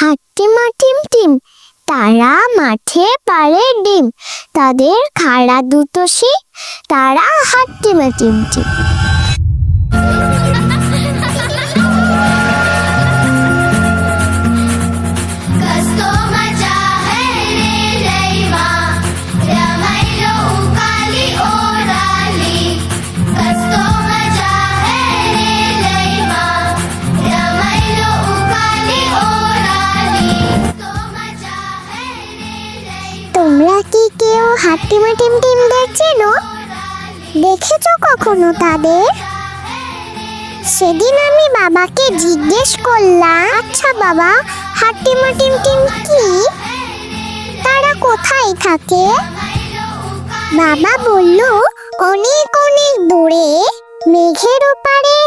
হাট্টিমা team team, তারা মাঠে পাড়ে ডিম, তাদের খাড়া দুটো শিং, তারা হাট্টিমা টিম টিম। তোমরা কি কেউ হাট্টিমা টিম টিমদের চেনো? দেখেছো কখনো তাদের? সেদিন আমি বাবাকে জিজ্ঞেস করলাম, আচ্ছা বাবা, হাট্টিমা টিম টিম কি? তারা কোথায় থাকে? বাবা বলল, অনেক অনেক দূরে মেঘের ওপারে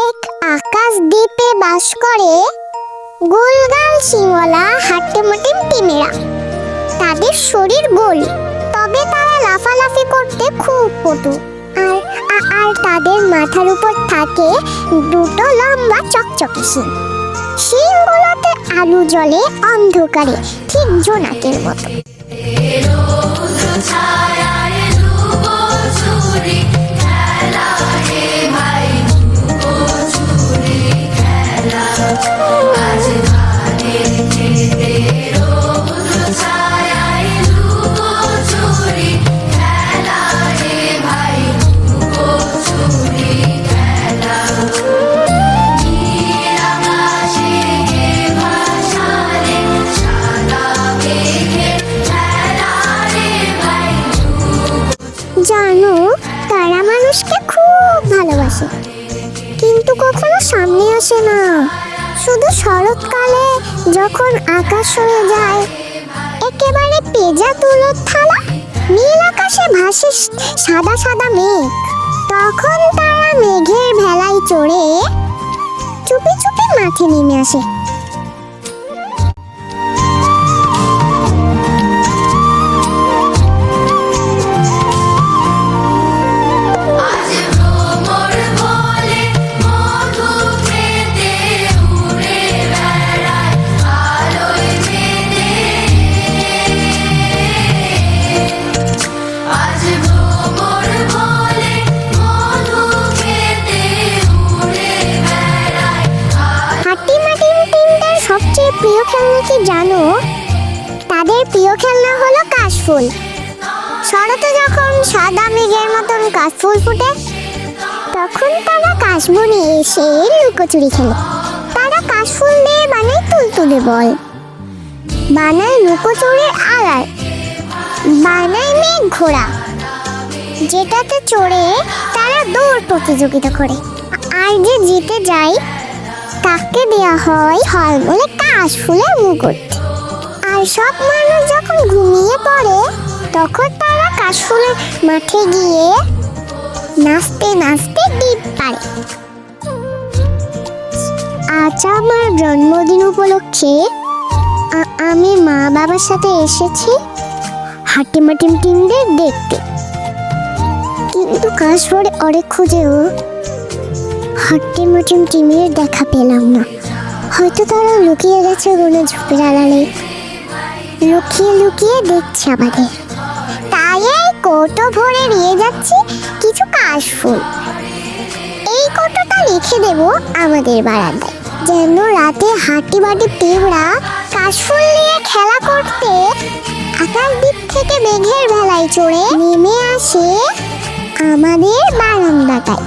এক আকাশ দ্বীপে বাস করে গোলগাল শিঙলা হাট্টিমা টিম টিমেরা। তাদের শরীর গোল, তবে তারা লাফালাফি করতে খুব পটু। আর তাদের মাথার উপর থাকে দুটো লম্বা চকচকে শিং। শিংগুলোতে আলো জ্বলে অন্ধকারে, ঠিক জোনাকের মতো। জানো, তারা মানুষকে খুব ভালোবাসে, কিন্তু কখনো সামনে আসে না। শুধু শরৎকালে যখন আকাশ হয়ে যায় একেবারে পেঁজা তুলোর থালা, নীল আকাশে ভাসে সাদা সাদা মেঘ, তখন তারা মেঘের ভেলায় চড়ে চুপি চুপি মাঠে নেমে আসে। সবচেয়ে প্রিয় খেলনা কি জানো? তাদের প্রিয় খেলনা হলো কাশফুল। শরতে যখন সাদা মেঘের মতন কাশফুল ফুটে, তখন তারা কাশবনে এসে লুকোচুরি খেলে। তারা কাশফুল দিয়ে বানায় তুলতুলে বল, বানায় লুকোচুরির আড়ার, বানায় মেঘ ঘোড়া, যেটাতে চড়ে তারা দৌড় প্রতিযোগিতা করে। আর যে জিতে যায় তাকে দেয়া হয় হলমলে কাশফুলের মুকুট। আর সব মানুষ যখন ঘুমিয়ে পড়ে, তখন তারা কাশফুলের মাঠে গিয়ে নাচতে নাচতে ডিপ পারে। আজ আমার জন্মদিন উপলক্ষে আমি মা বাবার সাথে এসেছি হাট্টিমা টিম টিমদের দেখতে, কিন্তু কাশফুলে অনেক খুঁজেও হাট্টিমা টিম টিমের দেখা পেলাম না। হয়তো তারা লুকিয়ে গেছে কোনো ঝোপের আড়ালে, লুকিয়ে লুকিয়ে দেখছে আমাদের। তাই এই কৌটো ভরে নিয়ে যাচ্ছি কিছু কাশফুল। এই কৌটোটা রেখে দেব আমাদের বারান্দায়, যেন রাতে হাট্টিমাটি টিমরা কাশফুল নিয়ে খেলা করতে আকাশ দ্বীপ থেকে মেঘের ভেলায় চড়ে নেমে আসে আমাদের বারান্দাটায়।